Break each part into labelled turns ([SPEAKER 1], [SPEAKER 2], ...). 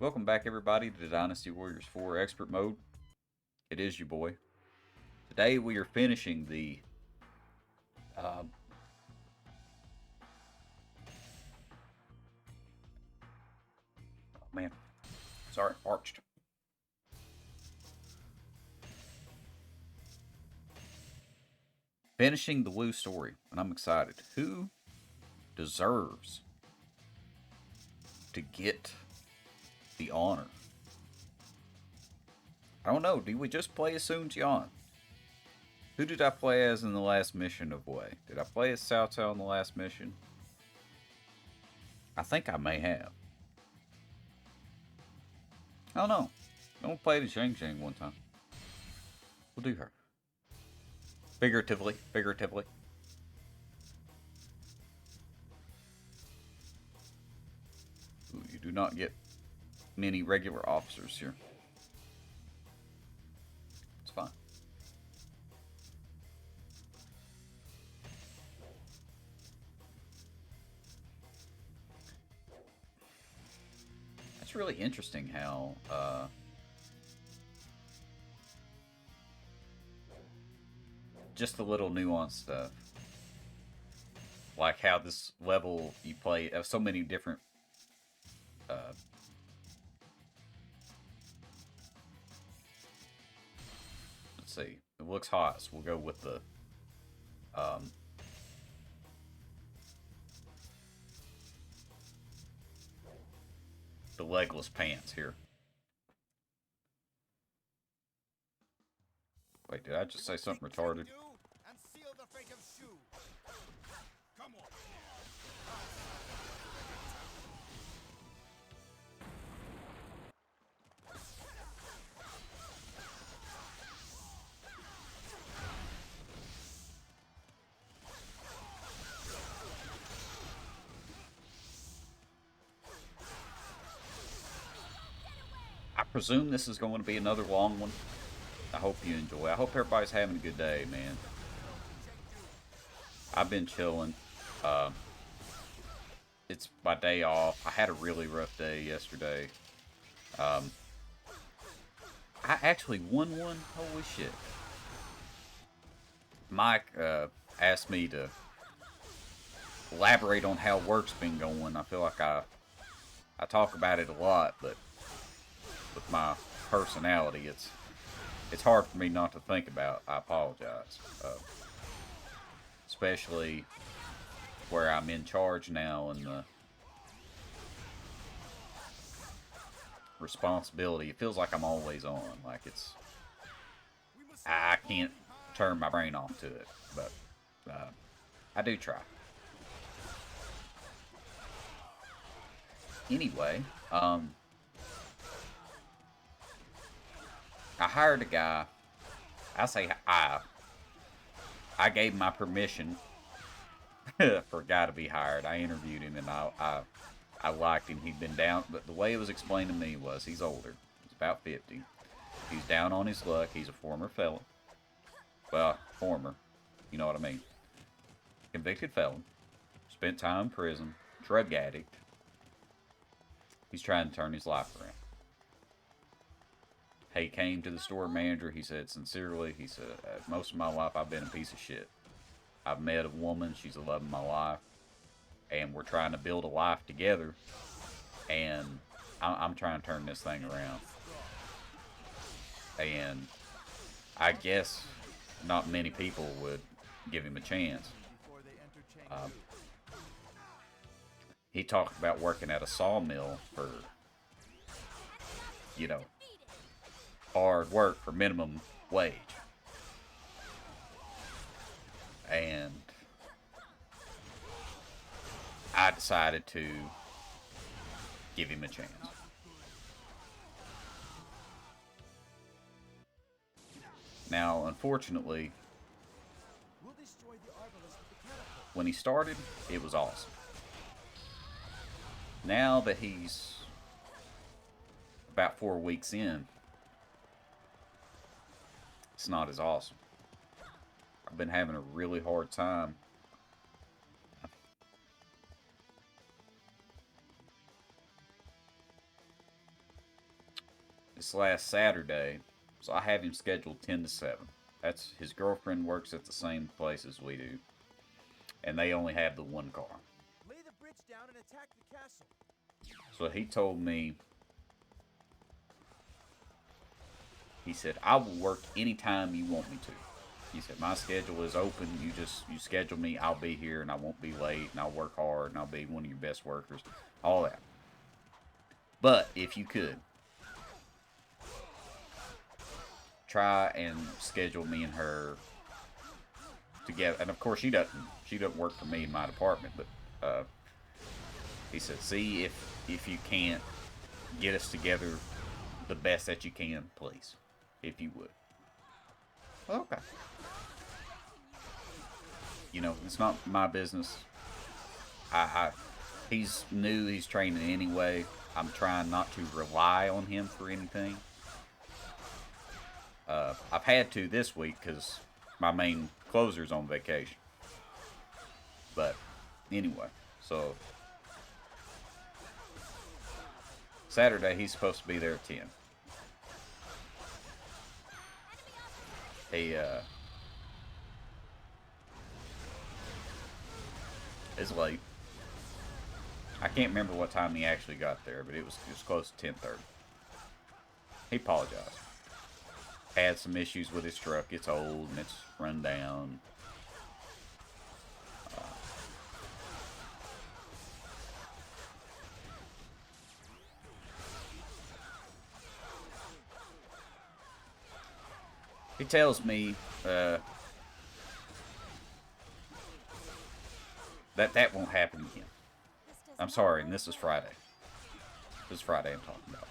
[SPEAKER 1] Welcome back, everybody, to Dynasty Warriors 4 Expert Mode. It is your boy. Today we are finishing the uh, oh man, sorry, arched. Finishing the Wu story, and I'm excited. Who deserves to get the honor? I don't know. Did we just play as Sun Jian? Who did I play as in the last mission of Wei? Did I play as Cao Cao in the last mission? I think I may have. I don't know. Don't play the Shang Shang one time. We'll do her. Figuratively. Ooh, you do not get many regular officers here. It's fine. That's really interesting how just the little nuanced stuff. Like how this level you play have so many different let's see. It looks hot, so we'll go with um, the legless pants here. Wait, did I just say something retarded? I presume this is going to be another long one. I hope you enjoy. I hope everybody's having a good day, man. I've been chilling. It's my day off. I had a really rough day yesterday. I actually won one. Holy shit. Mike asked me to elaborate on how work's been going. I feel like I talk about it a lot, but with my personality, it's hard for me not to think about. I apologize, especially where I'm in charge now and the responsibility. It feels like I'm always on. Like I can't turn my brain off to it, but I do try. Anyway, I hired a guy. I say I gave my permission for a guy to be hired. I interviewed him and I liked him. He'd been down, but the way it was explained to me was he's older. He's about 50. He's down on his luck. He's a former felon. Well, former. You know what I mean. Convicted felon. Spent time in prison. Drug addict. He's trying to turn his life around. He came to the store manager. He said sincerely, he said, most of my life I've been a piece of shit. I've met a woman. She's the love of my life. And we're trying to build a life together. And I'm trying to turn this thing around. And I guess not many people would give him a chance. He talked about working at a sawmill for, you know, hard work for minimum wage. And I decided to give him a chance. Now, unfortunately, when he started, it was awesome. Now that he's about 4 weeks in, it's not as awesome. I've been having a really hard time this last Saturday, so I have him scheduled 10 to 7. That's his girlfriend works at the same place as we do, and they only have the one car.
[SPEAKER 2] Lay the bridge down and attack the castle.
[SPEAKER 1] So he told me, he said, I will work anytime you want me to. He said, my schedule is open. You schedule me, I'll be here, and I won't be late, and I'll work hard, and I'll be one of your best workers. All that. But if you could, try and schedule me and her together. And of course, she doesn't work for me in my department. But he said, see if you can't get us together the best that you can, please, if you would. Okay. You know, it's not my business. He's new. He's training anyway. I'm trying not to rely on him for anything. I've had to this week because my main closer's on vacation. But anyway, so Saturday he's supposed to be there at 10. He is late. I can't remember what time he actually got there, but it was close to 10:30. He apologized. Had some issues with his truck. It's old and it's run down. He tells me that won't happen again. I'm sorry, and this is Friday. This is Friday I'm talking about.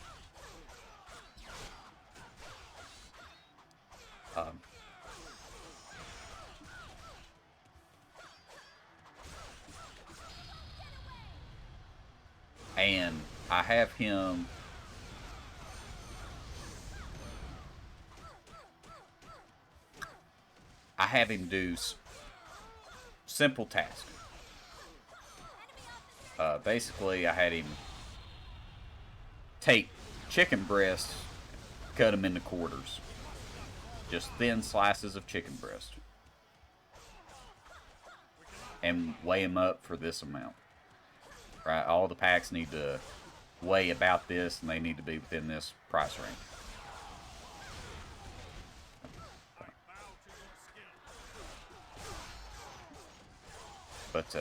[SPEAKER 1] And I have him do simple tasks. Basically, I had him take chicken breasts, cut them into quarters. Just thin slices of chicken breast. And weigh them up for this amount. Right? All the packs need to weigh about this, and they need to be within this price range. But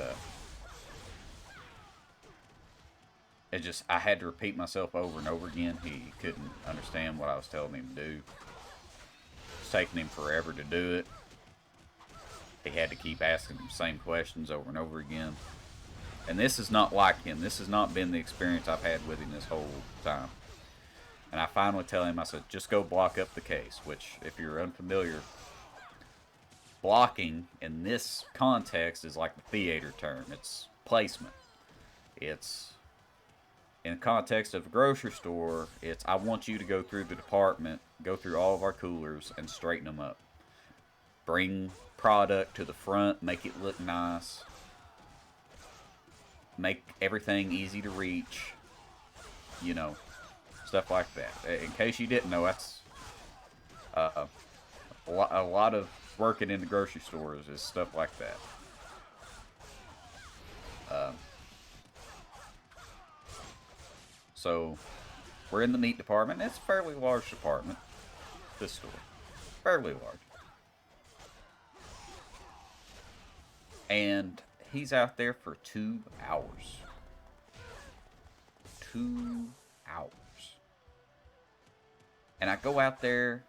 [SPEAKER 1] it just, I had to repeat myself over and over again. He couldn't understand what I was telling him to do. It's taking him forever to do it. He had to keep asking the same questions over and over again. And this is not like him. This has not been the experience I've had with him this whole time. And I finally tell him, I said, just go block up the case. Which, if you're unfamiliar, blocking in this context is like the theater term. It's placement. It's, in the context of a grocery store, it's, I want you to go through the department, go through all of our coolers, and straighten them up. Bring product to the front, make it look nice. Make everything easy to reach. You know, stuff like that. In case you didn't know, that's a lot of working in the grocery stores is stuff like that. So, we're in the meat department. It's a fairly large department, this store. Fairly large. And he's out there for 2 hours. 2 hours. And I go out there,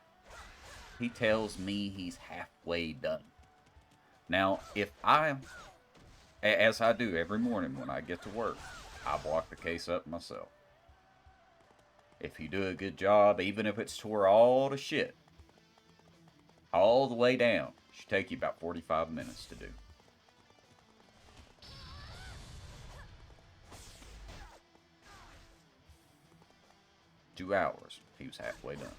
[SPEAKER 1] he tells me he's halfway done. Now, if I, as I do every morning when I get to work, I block the case up myself. If you do a good job, even if it's tore all to shit, all the way down, it should take you about 45 minutes to do. Two hours, he was halfway done.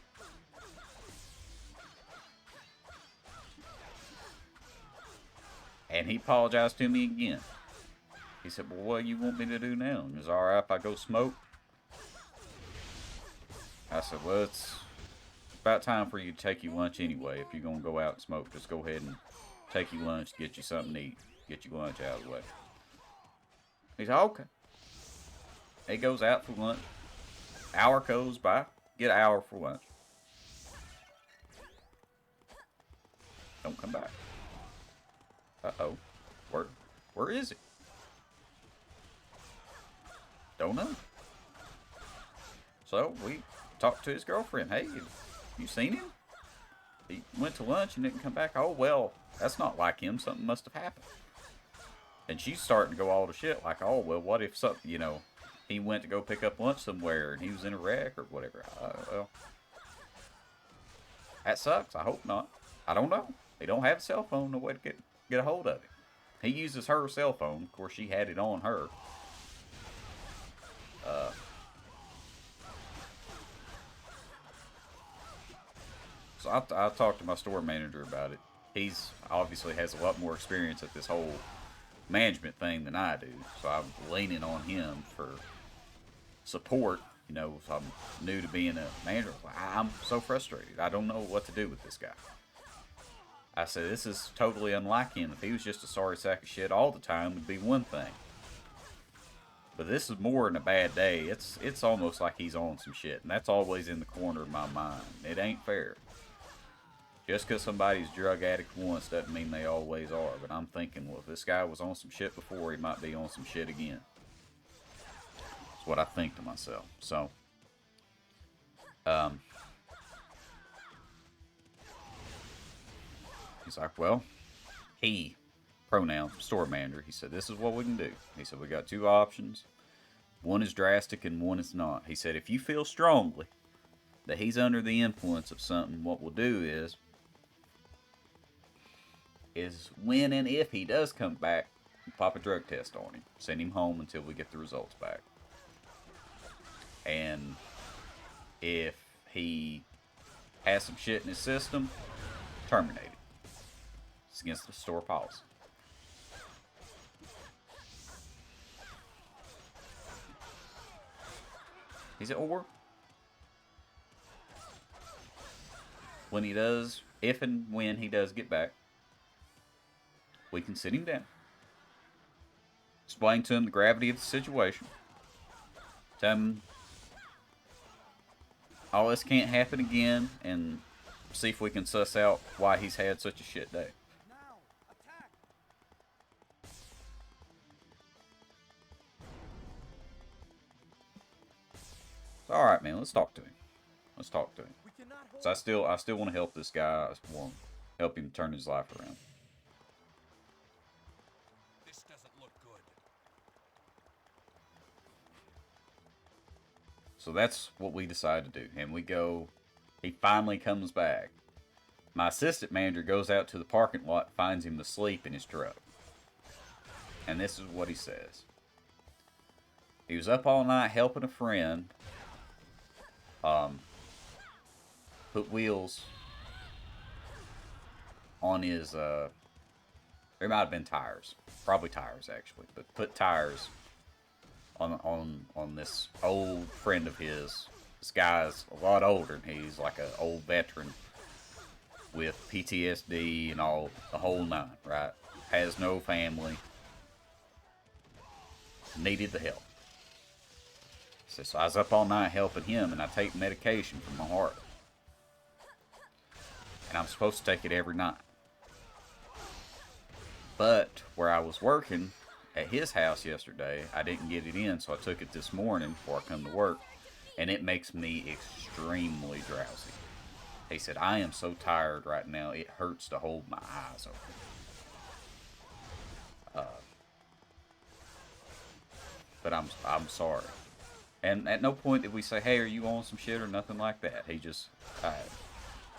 [SPEAKER 1] And he apologized to me again. He said, well, what do you want me to do now? Is it alright if I go smoke? I said, well, it's about time for you to take your lunch anyway. If you're going to go out and smoke, just go ahead and take your lunch, get you something to eat, get your lunch out of the way. He said, okay. He goes out for lunch. Hour goes by. Get an hour for lunch. Don't come back. Uh-oh. Where is he? Don't know. So we talked to his girlfriend. Hey, you seen him? He went to lunch and didn't come back. Oh, well, that's not like him. Something must have happened. And she's starting to go all to shit. Like, oh, well, what if something, he went to go pick up lunch somewhere and he was in a wreck or whatever. Well, that sucks. I hope not. I don't know. He don't have a cell phone. No way to get a hold of him. He uses her cell phone. Of course, she had it on her. So I talked to my store manager about it. He's obviously has a lot more experience at this whole management thing than I do. So I'm leaning on him for support. So I'm new to being a manager. I'm so frustrated. I don't know what to do with this guy. I said, this is totally unlike him. If he was just a sorry sack of shit all the time, it'd be one thing. But this is more than a bad day. It's almost like he's on some shit. And that's always in the corner of my mind. It ain't fair. Just because somebody's drug addict once doesn't mean they always are. But I'm thinking, well, if this guy was on some shit before, he might be on some shit again. That's what I think to myself. So, he's like, well, pronoun, store manager, he said, this is what we can do. He said, we got two options. One is drastic and one is not. He said, if you feel strongly that he's under the influence of something, what we'll do is when and if he does come back, pop a drug test on him. Send him home until we get the results back. And if he has some shit in his system, terminate it. It's against the store policy. He said, or when he does, if and when he does get back, we can sit him down. Explain to him the gravity of the situation. Tell him all this can't happen again, and see if we can suss out why he's had such a shit day.
[SPEAKER 2] Now, attack!
[SPEAKER 1] All right, man. Let's talk to him. Let's talk to him.
[SPEAKER 2] We cannot hold.
[SPEAKER 1] So I still want to help this guy. I want to help him turn his life around.
[SPEAKER 2] This doesn't look good.
[SPEAKER 1] So that's what we decide to do. And we go. He finally comes back. My assistant manager goes out to the parking lot and finds him asleep in his truck. And this is what he says. He was up all night helping a friend put wheels on his, there might have been tires. Probably tires, actually. But put tires on this old friend of his. This guy's a lot older than he's like an old veteran with PTSD and all, the whole nine, right? Has no family. Needed the help. So I was up all night helping him, and I take medication for my heart. And I'm supposed to take it every night. But where I was working at his house yesterday, I didn't get it in, so I took it this morning before I come to work. And it makes me extremely drowsy. He said, I am so tired right now, it hurts to hold my eyes open. But I'm sorry. And at no point did we say, hey, are you on some shit or nothing like that. He just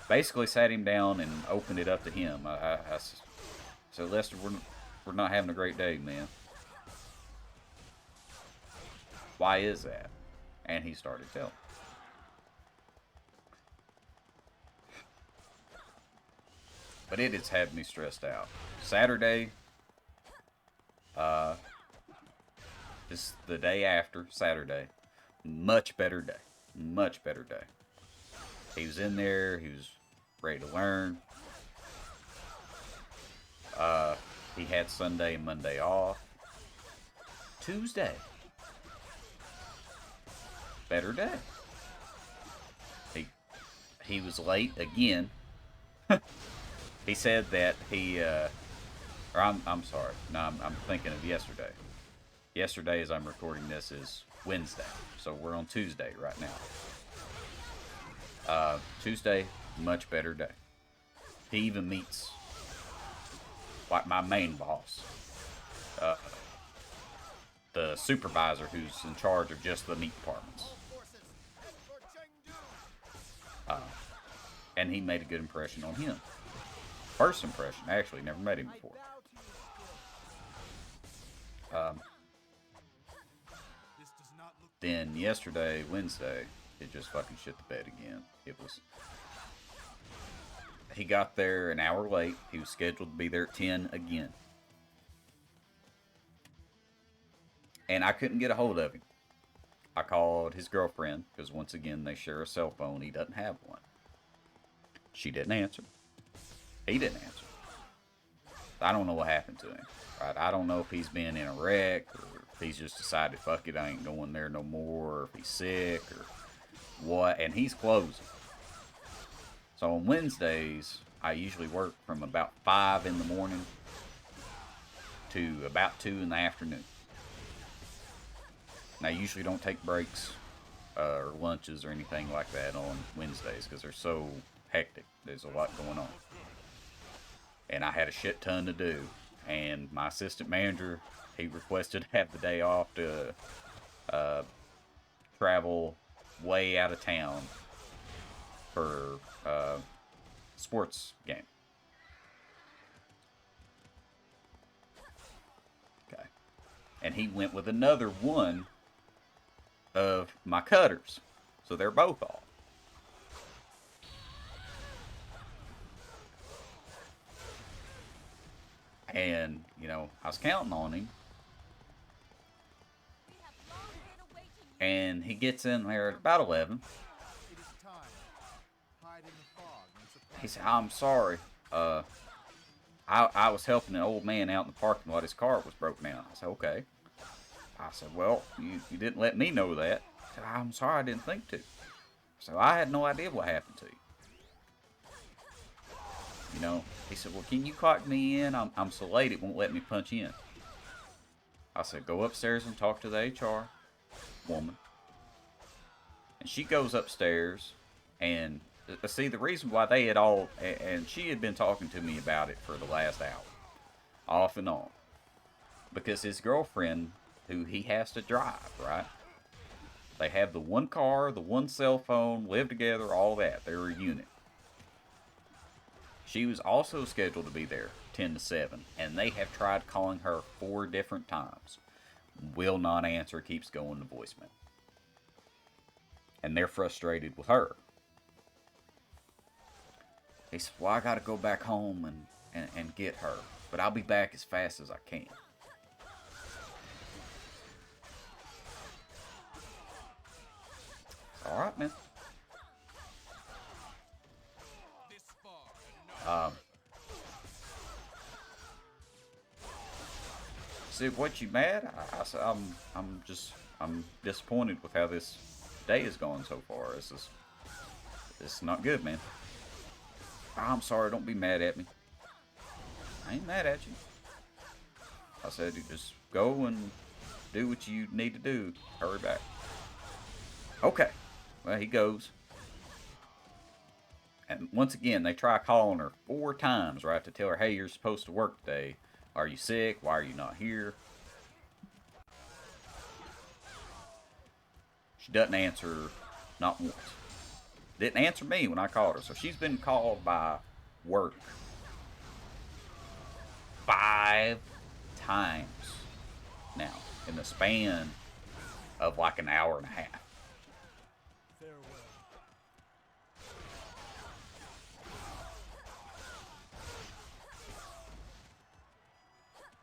[SPEAKER 1] basically sat him down and opened it up to him. I said, Lester, we're not having a great day, man. Why is that? And he started telling. But it has had me stressed out. Saturday, this the day after Saturday, much better day. Much better day. He was in there. He was ready to learn. He had Sunday and Monday off. Tuesday. Better day. He was late again. He said that I'm sorry. No, I'm thinking of yesterday. Yesterday, as I'm recording this, is Wednesday. So we're on Tuesday right now. Tuesday, much better day. He even meets, like, my main boss. The supervisor who's in charge of just the meat departments. And he made a good impression on him. First impression, actually, never met him before. Then yesterday, Wednesday, it just fucking shit the bed again. He got there an hour late. He was scheduled to be there at 10 again. And I couldn't get a hold of him. I called his girlfriend, because once again, they share a cell phone. He doesn't have one. She didn't answer. He didn't answer. I don't know what happened to him. Right? I don't know if he's been in a wreck, or if he's just decided, fuck it, I ain't going there no more, or if he's sick, or what. And he's closing. So on Wednesdays, I usually work from about 5 in the morning to about 2 in the afternoon. And I usually don't take breaks or lunches or anything like that on Wednesdays because they're so hectic. There's a lot going on. And I had a shit ton to do. And my assistant manager, he requested to have the day off to travel way out of town for sports game. Okay. And he went with another one of my cutters. So they're both off. And, you know, I was counting on him. And he gets in there at about 11. He said, I'm sorry. I was helping an old man out in the parking lot. His car was broken down. I said, okay. I said, well, you didn't let me know that. I said, I'm sorry, I didn't think to. So I had no idea what happened to you. You know, he said, well, can you clock me in? I'm so late it won't let me punch in. I said, go upstairs and talk to the HR woman. And she goes upstairs and see, the reason why they had all, and she had been talking to me about it for the last hour, off and on. Because his girlfriend, who he has to drive, right? They have the one car, the one cell phone, live together, all that. They're a unit. She was also scheduled to be there 10 to 7, and they have tried calling her 4 different times. Will not answer, keeps going to voicemail. And they're frustrated with her. He said, well, I got to go back home and get her, but I'll be back as fast as I can. All right, man. See, what you mad? I said, I'm disappointed with how this day is going so far. It's not good, man. I'm sorry, don't be mad at me. I ain't mad at you. I said, you just go and do what you need to do. Hurry back. Okay. Well, he goes. And once again, they try calling her 4 times, right, to tell her, hey, you're supposed to work today. Are you sick? Why are you not here? She doesn't answer, not once. Didn't answer me when I called her. So she's been called by work 5 times now in the span of like an hour and a half.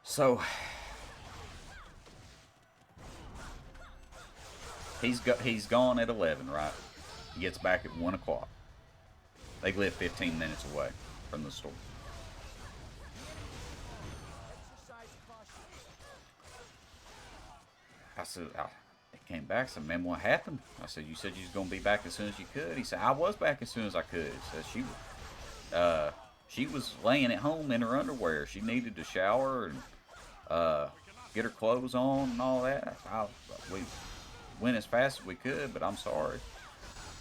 [SPEAKER 1] So he's gone at 11, right? He gets back at 1 o'clock. They live 15 minutes away from the store. I said, they came back. I said, man, what happened? I said, you said you was going to be back as soon as you could. He said, I was back as soon as I could. He said, she was laying at home in her underwear. She needed to shower and get her clothes on and all that. We went as fast as we could, but I'm sorry.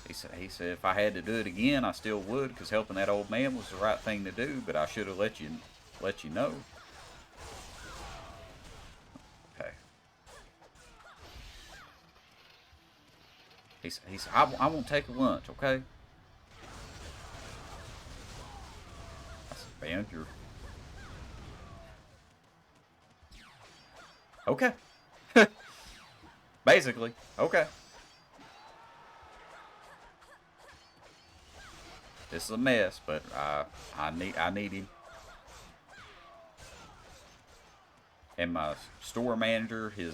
[SPEAKER 1] He said, if I had to do it again, I still would, because helping that old man was the right thing to do, but I should have let you know. Okay. He said, I won't take a lunch, okay? I said, man, you're... Okay. Basically, okay. This is a mess, but I need him. And my store manager, he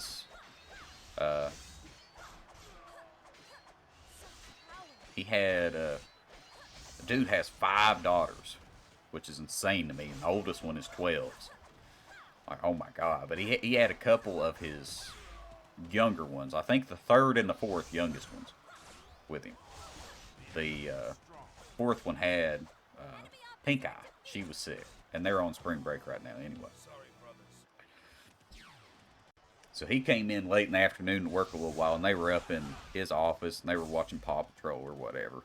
[SPEAKER 1] had the dude has 5 daughters, which is insane to me. And the oldest one is 12. Like, oh my god! But he had a couple of his younger ones. I think the 3rd and the 4th youngest ones with him. The 4th one had pink eye. She was sick, and they're on spring break right now anyway. So he came in late in the afternoon to work a little while, and they were up in his office, and they were watching Paw Patrol or whatever.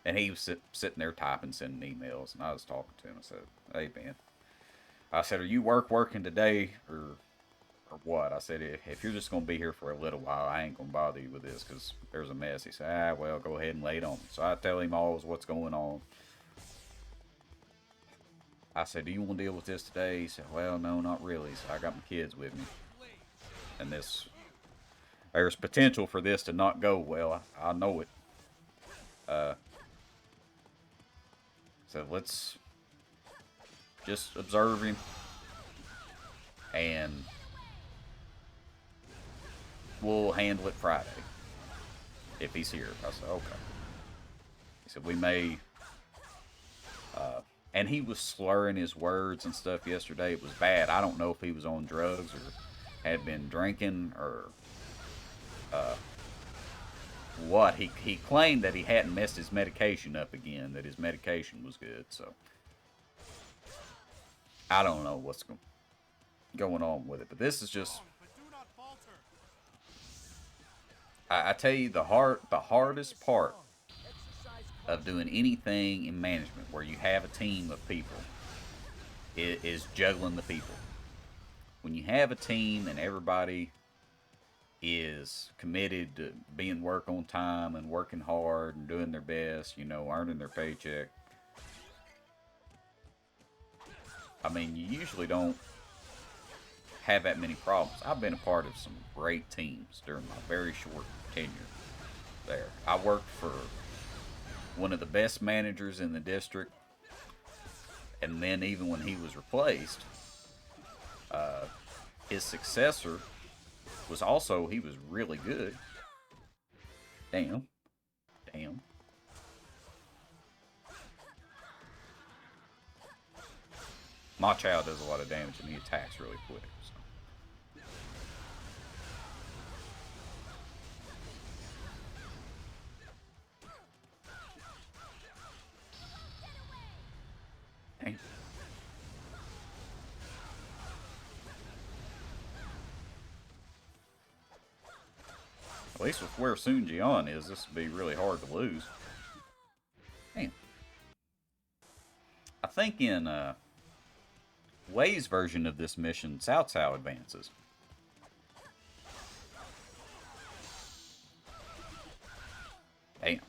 [SPEAKER 1] And he was sitting there typing, sending emails, and I was talking to him. I said, hey, man. I said, are you working today, or what? I said, if you're just going to be here for a little while, I ain't going to bother you with this, because there's a mess. He said, well, go ahead and lay it on me. So I tell him always what's going on. I said, do you want to deal with this today? He said, well, no, not really. So I got my kids with me. And there's potential for this to not go well. I know it. So let's just observe him. And we'll handle it Friday. If he's here. I said, okay. He said, we may... and he was slurring his words and stuff yesterday. It was bad. I don't know if he was on drugs or had been drinking or what. He claimed that he hadn't messed his medication up again, that his medication was good. So I don't know what's going on with it. But this is just... I tell you, the hardest part of doing anything in management where you have a team of people is juggling the people. When you have a team and everybody is committed to being work on time and working hard and doing their best, you know, earning their paycheck, I mean, you usually don't have that many problems. I've been a part of some great teams during my very short tenure there. I worked for one of the best managers in the district, and then even when he was replaced, his successor was also, he was really good. Damn. My child does a lot of damage and he attacks really quick. So. Damn. At least with where Sun Jian is, this would be really hard to lose. Damn. I think in Wei's version of this mission, Cao Cao advances. Damn.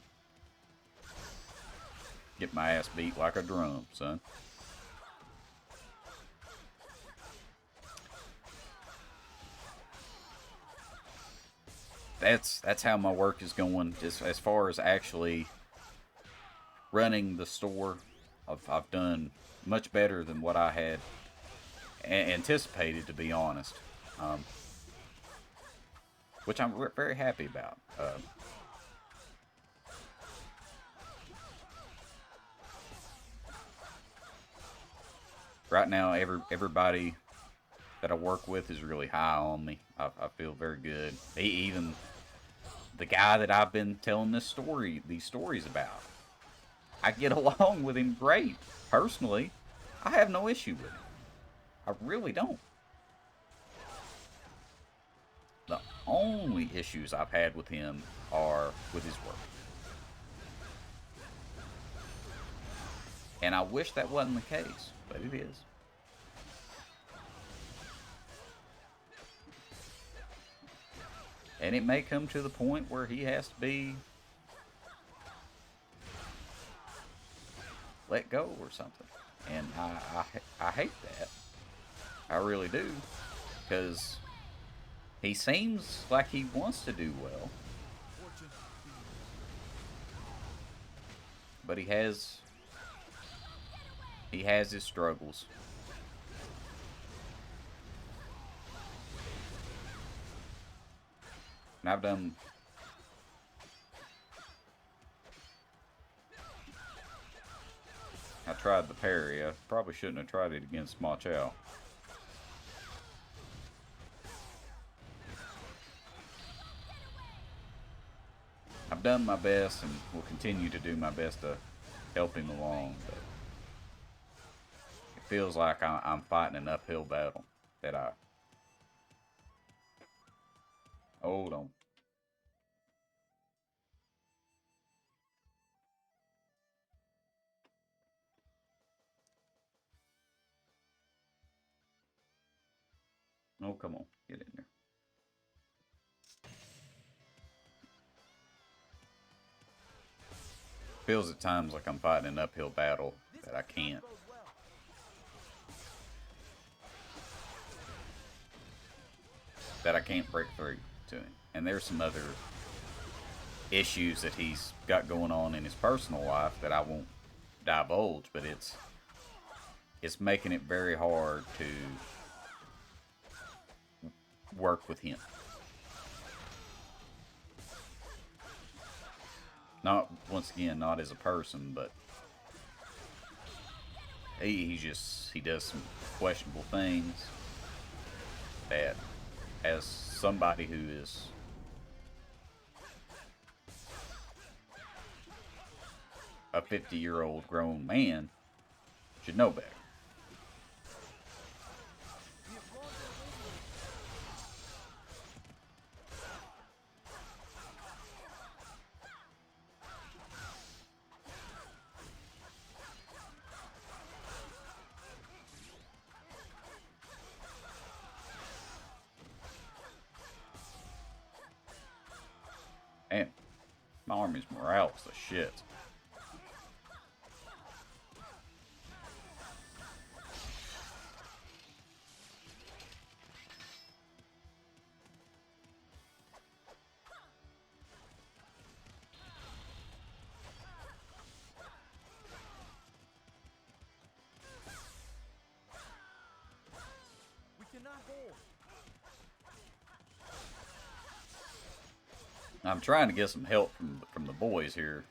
[SPEAKER 1] Get my ass beat like a drum, son. That's how my work is going. Just as far as actually running the store, I've done much better than what I had anticipated, to be honest. Which I'm very happy about. right now, everybody that I work with is really high on me. I feel very good. Even the guy that I've been telling these stories about, I get along with him great. Personally, I have no issue with him. I really don't. The only issues I've had with him are with his work. And I wish that wasn't the case, but it is. And it may come to the point where he has to be let go or something. And I hate that. I really do. Because he seems like he wants to do well. But he has his struggles. And I tried the parry. I probably shouldn't have tried it against Ma Chao. I've done my best and will continue to do my best to help him along, but it feels like I'm fighting an uphill battle that I... Hold on. Oh, come on. Get in there. Feels at times like I'm fighting an uphill battle that I can't. That I can't break through to him. And there's some other issues that he's got going on in his personal life that I won't divulge, but it's making it very hard to work with him. Not, once again, not as a person, but he does some questionable things that, as somebody who is a 50-year-old grown man, should know better. And my army's morale is the shit.
[SPEAKER 2] We cannot hold.
[SPEAKER 1] I'm trying to get some help from the boys here.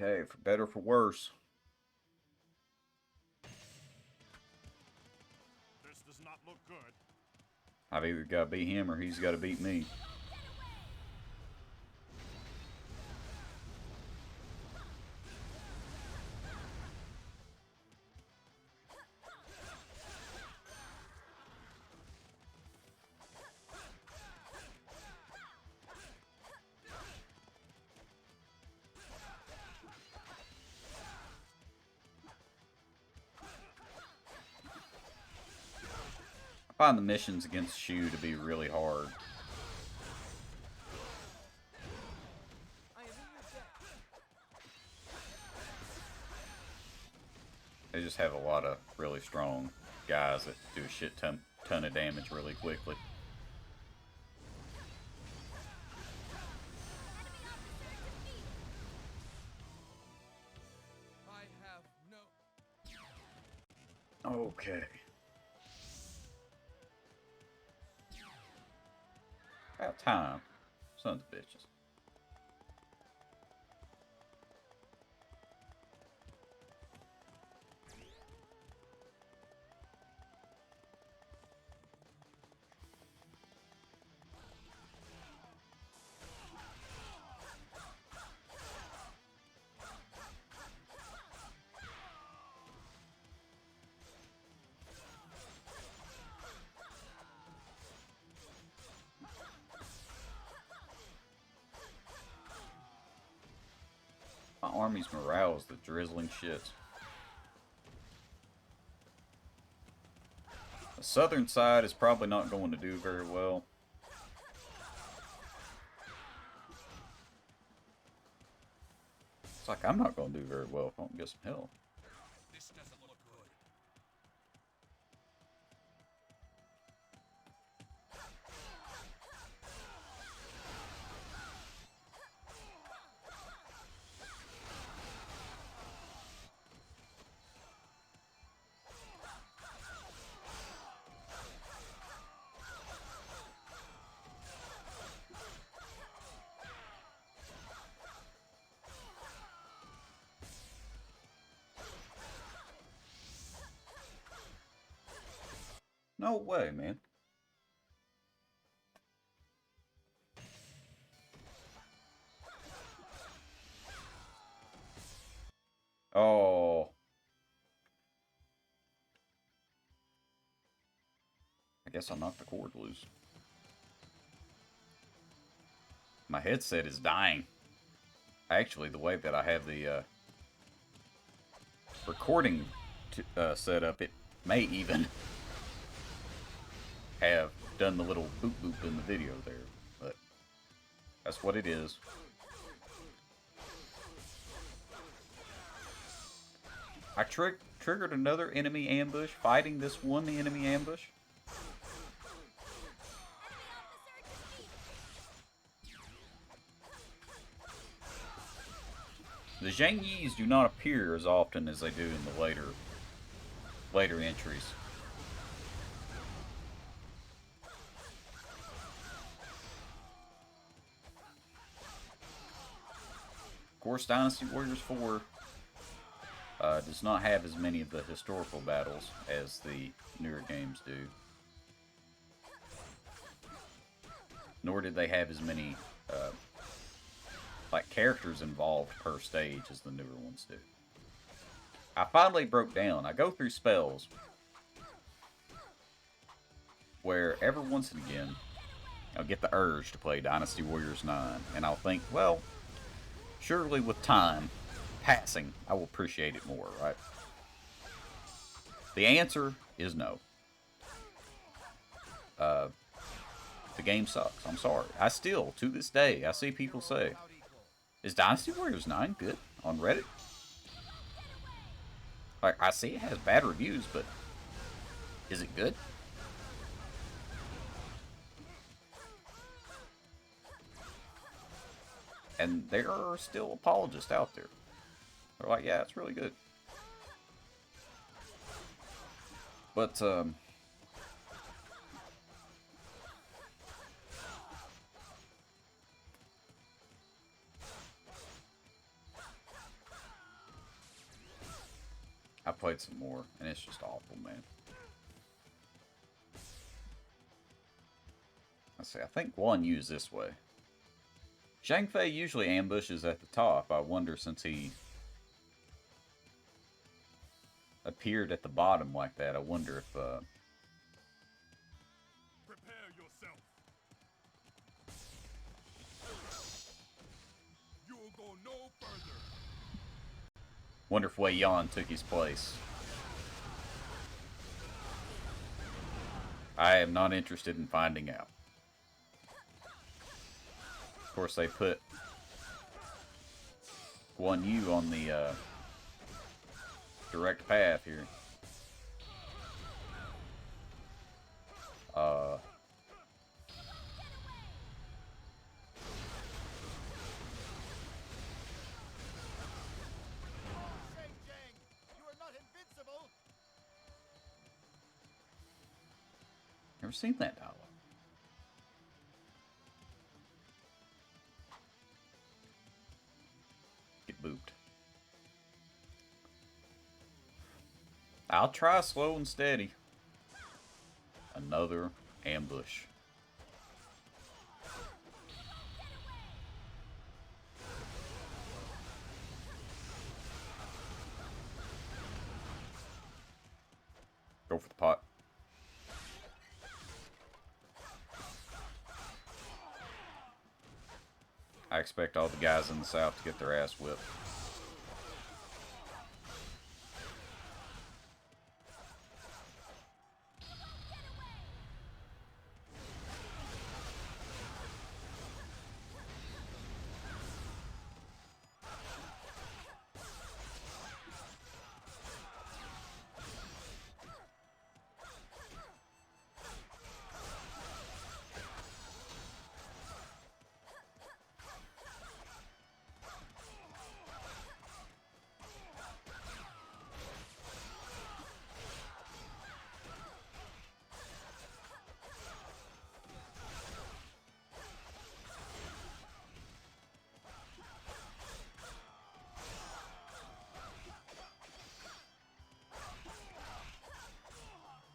[SPEAKER 1] Okay, for better or for worse.
[SPEAKER 2] This does not look good.
[SPEAKER 1] I've either got to beat him or he's got to beat me. I find the missions against Shu to be really hard.
[SPEAKER 2] I am in your debt.
[SPEAKER 1] They just have a lot of really strong guys that do a shit ton of damage really quickly.
[SPEAKER 2] I have no
[SPEAKER 1] Okay. About time. Sons of bitches. My army's morale is the drizzling shit. The southern side is probably not going to do very well. It's like I'm not going to do very well if I don't get some help.
[SPEAKER 2] This doesn't look good.
[SPEAKER 1] No way, man. Oh. I guess I knocked the cord loose. My headset is dying. Actually, the way that I have the recording set up, it may even have done the little boop boop in the video there, but that's what it is. I triggered another enemy ambush, fighting this one enemy ambush. The Zhang Yis do not appear as often as they do in the later entries. Of course, Dynasty Warriors 4 does not have as many of the historical battles as the newer games do. Nor did they have as many like characters involved per stage as the newer ones do. I finally broke down. I go through spells where every once and again I'll get the urge to play Dynasty Warriors 9, and I'll think, well, surely with time passing, I will appreciate it more, right? The answer is no. The game sucks. I'm sorry. I still, to this day, I see people say, is Dynasty Warriors 9 good on Reddit? Like, I see it has bad reviews, but is it good? And there are still apologists out there. They're like, yeah, it's really good. But, I played some more, and it's just awful, man. Let's see, I think Guan Yu's this way. Zhang Fei usually ambushes at the top. I wonder, since he appeared at the bottom like that, I wonder if,
[SPEAKER 2] Prepare yourself. You'll go no further.
[SPEAKER 1] wonder if Wei Yan took his place. I am not interested in finding out. Of course, they put Guan Yu on the direct path here. never seen that dialogue. Get booped. I'll try slow and steady. Another ambush. Go for the pot. I expect all the guys in the south to get their ass whipped.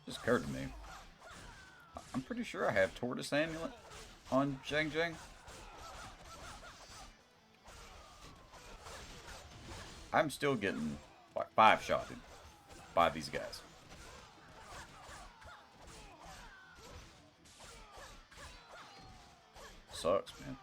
[SPEAKER 1] Just occurred to me. I'm pretty sure I have Tortoise Amulet on Chengdu. I'm still getting like 5-shotted by these guys. Sucks, man.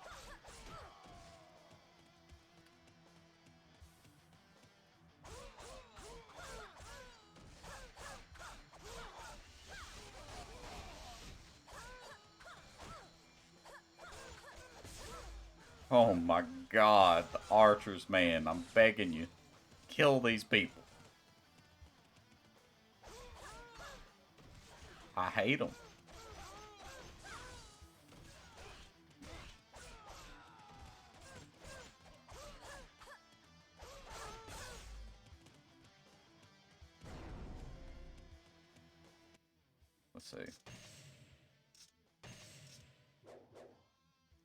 [SPEAKER 1] Oh my god, the archers, man. I'm begging you. Kill these people. I hate them. Let's see.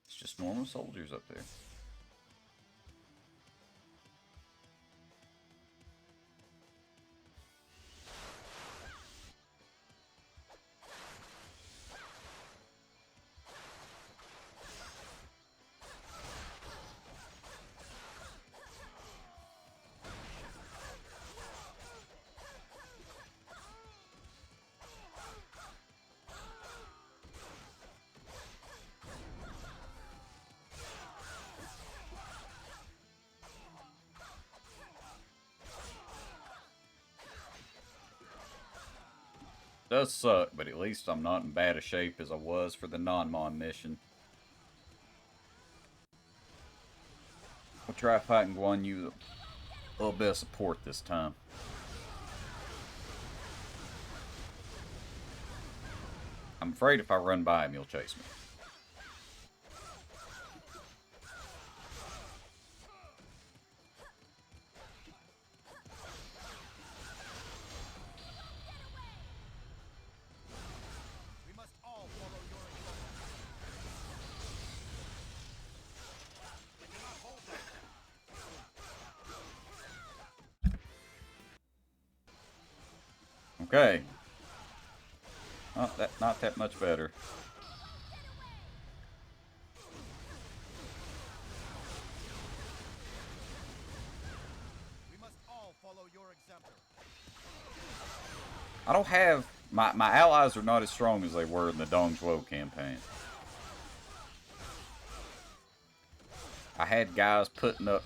[SPEAKER 1] It's just normal soldiers up there. Does suck, but at least I'm not in bad a shape as I was for the non-mon mission. We'll try fighting Guan Yu a little bit of support this time. I'm afraid if I run by him, he'll chase me. Okay. Not that much better.
[SPEAKER 2] We must all follow your example.
[SPEAKER 1] I don't have... My allies are not as strong as they were in the Dongzhuo campaign. I had guys putting up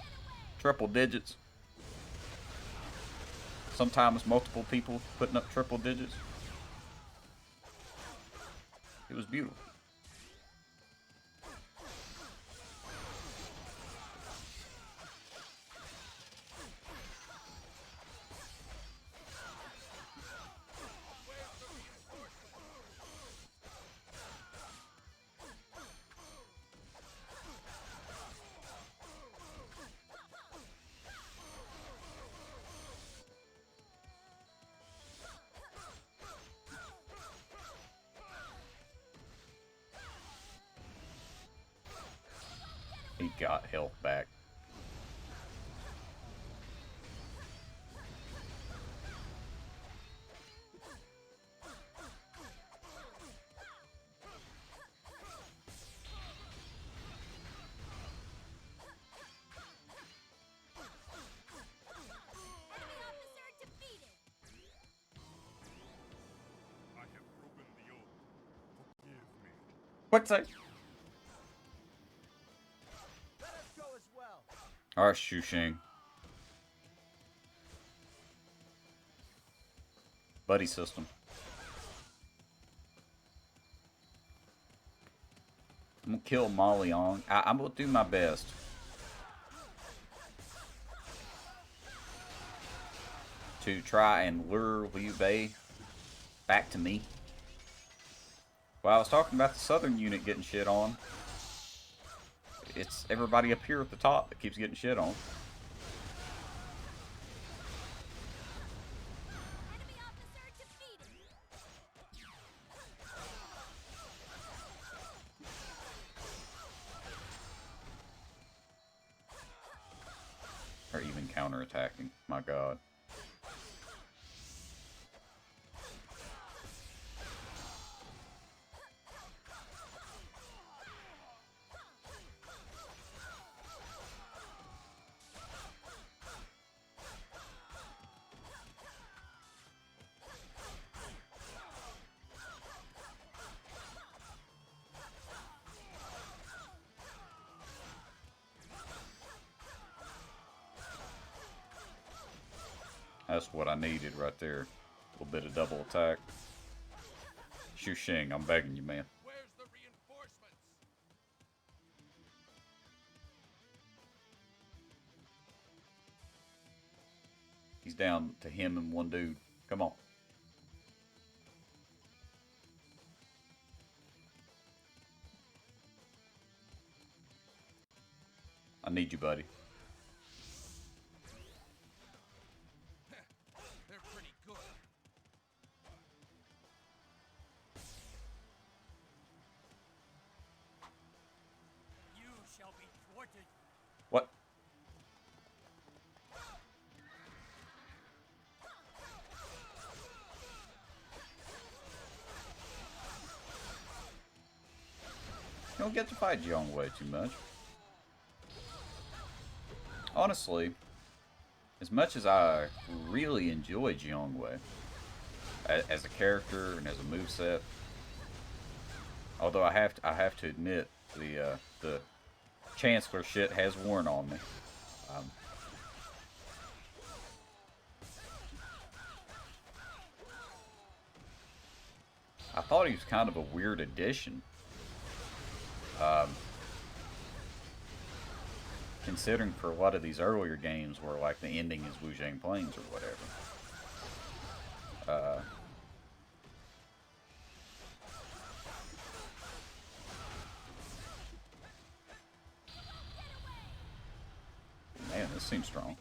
[SPEAKER 1] triple digits. Sometimes multiple people putting up triple digits. It was beautiful. He got health back. What's that?
[SPEAKER 2] Let us go as well.
[SPEAKER 1] Alright, Shushing. Buddy system. I'm gonna kill Molly on. I'm gonna do my best. To try and lure Liu Bei back to me. Well, I was talking about the southern unit getting shit on. It's everybody up here at the top that keeps getting shit on.
[SPEAKER 3] Enemy officer defeated.
[SPEAKER 1] Or even counterattacking. My god. That's what I needed right there. A little bit of double attack. Shushing, I'm begging you, man.
[SPEAKER 2] Where's the reinforcements?
[SPEAKER 1] He's down to him and one dude. Come on. I need you, buddy.
[SPEAKER 2] They're pretty good. You shall be thwarted.
[SPEAKER 1] What? You don't get to fight Jiangwei too much. Honestly, as much as I really enjoy Jiangwei as a character and as a moveset, although I have to admit the Chancellor shit has worn on me. I thought he was kind of a weird addition. Considering for a lot of these earlier games where like the ending is Wuzhang Plains or whatever. Man, this seems strong.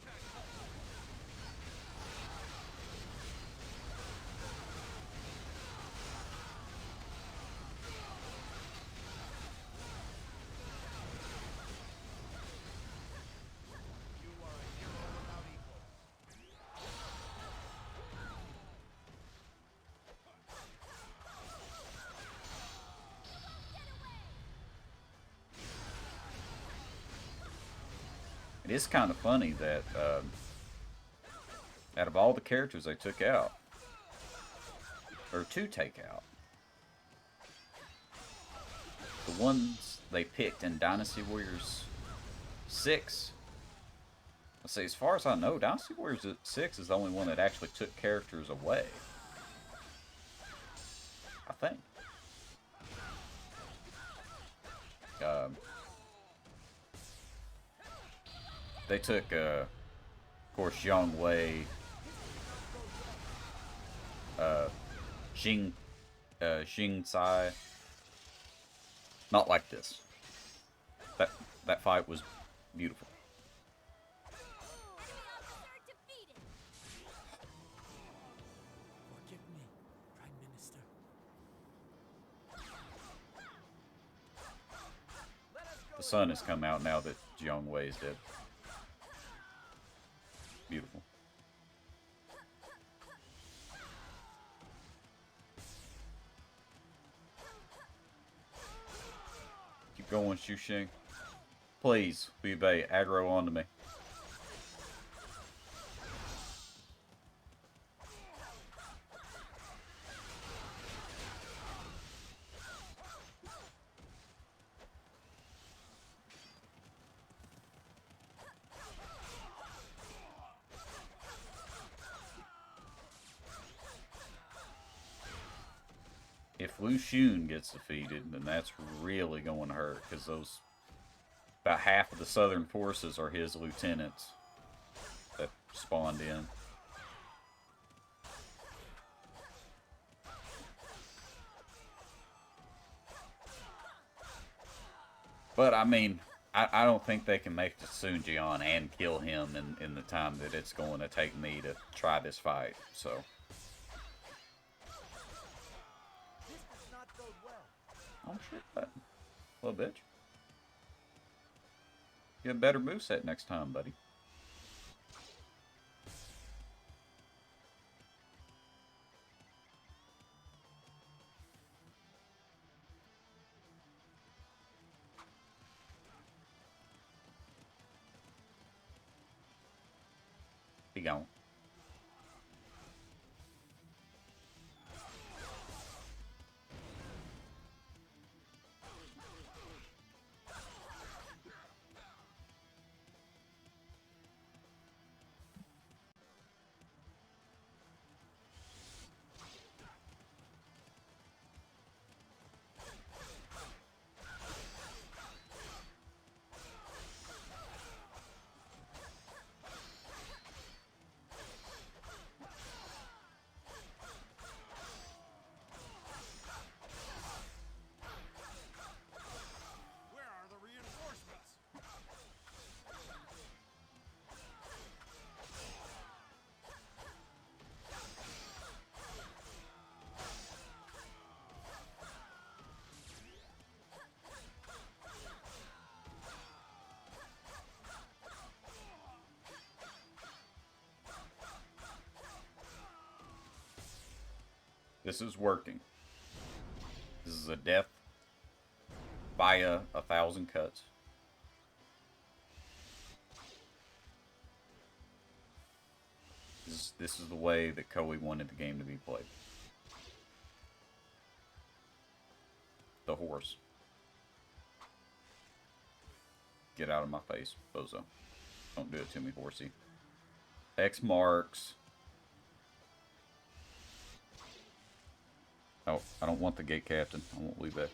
[SPEAKER 2] You are a hero without equal.
[SPEAKER 1] It is kind of funny that out of all the characters they took out, or to take out, the ones they picked in Dynasty Warriors 6, let's see, as far as I know, Dynasty Warriors 6 is the only one that actually took characters away. I think. They took, of course, Yang Wei, Xing Sai. Not like this. That fight was beautiful.
[SPEAKER 3] Enemy officer defeated.
[SPEAKER 2] Forgive me, Prime Minister. Let us go
[SPEAKER 1] The sun has come out now that Jiang Wei is dead. Beautiful. Keep going, Xu Xing. Please, Liu Bei, aggro onto me. If Lu Xun gets defeated, then that's really going to hurt, because those about half of the southern forces are his lieutenants that spawned in. But I mean, I don't think they can make it to Sun Jian and kill him in the time that it's going to take me to try this fight. So. Oh shit, that little bitch. Get a better moveset next time, buddy. Be gone.
[SPEAKER 2] Where are the reinforcements?
[SPEAKER 1] This is working. This is a death via 1,000 cuts. This is the way that Koei wanted the game to be played. The horse. Get out of my face, bozo. Don't do it to me, horsey. X marks. Oh, I don't want the gate captain. I won't leave that.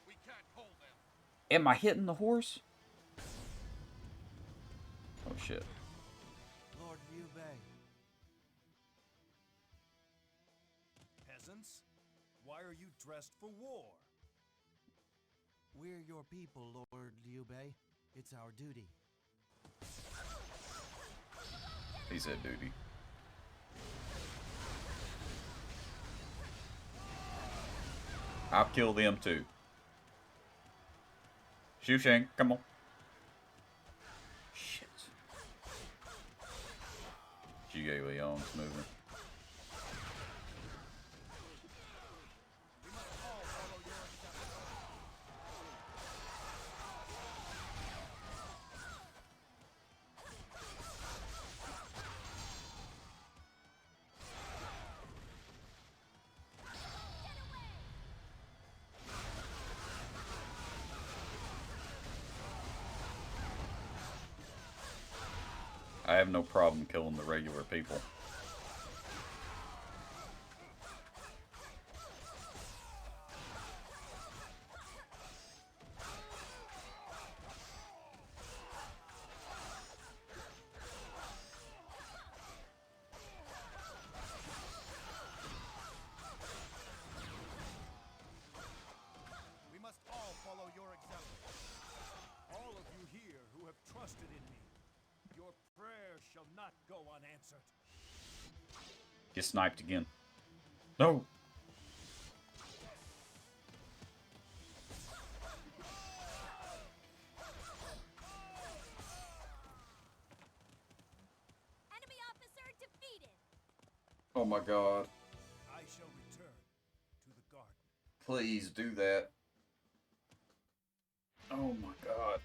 [SPEAKER 2] We can't hold them.
[SPEAKER 1] Am I hitting the horse? Oh shit.
[SPEAKER 2] Lord Liu Bei. Peasants, why are you dressed for war? We're your people, Lord Liu Bei. It's our duty.
[SPEAKER 1] He said duty. I'll kill them too. Xu Sheng, come on. Shit. Jie Leon's moving.
[SPEAKER 2] We must all follow your example.
[SPEAKER 1] I have no problem killing the regular people.
[SPEAKER 2] We must all follow your example. All of you here who have trusted in me, your prayers shall not go unanswered.
[SPEAKER 1] Get sniped again. No! Oh my god.
[SPEAKER 2] I shall return to the garden.
[SPEAKER 1] Please do that. Oh my god.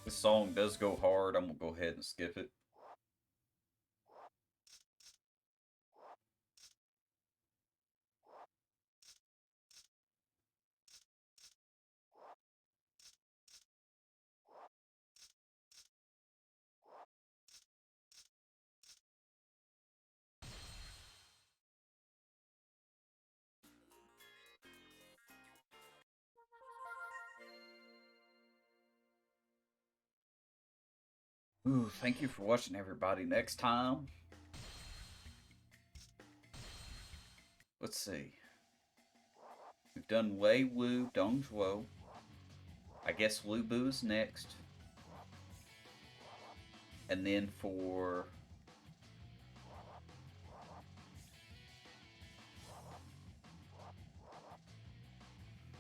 [SPEAKER 1] This song does go hard. I'm gonna go ahead and skip it. Ooh, thank you for watching, everybody. Next time, let's see. We've done Wei Wu Dongzhuo. I guess Lu Bu is next. And then for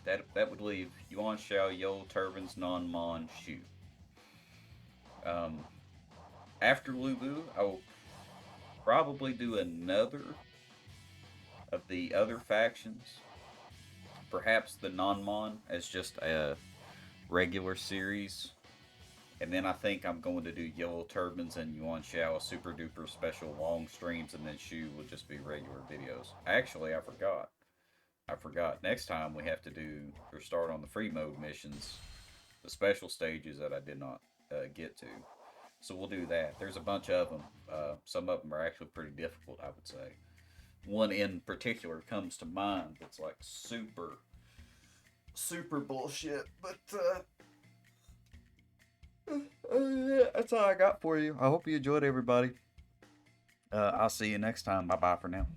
[SPEAKER 1] that would leave Yuan Shao, Yo Turbans, Non Mon, Shu. After Lu Bu, I will probably do another of the other factions. Perhaps the Non Mon as just a regular series. And then I think I'm going to do Yellow Turbans and Yuan Shao, super duper special long streams, and then Shu will just be regular videos. Actually, I forgot. Next time we have to do or start on the free mode missions, the special stages that I did not get to. So we'll do that. There's a bunch of them. Some of them are actually pretty difficult, I would say. One in particular comes to mind that's like super bullshit, but that's all I got for you. I hope you enjoyed, everybody. I'll see you next time. Bye bye for now.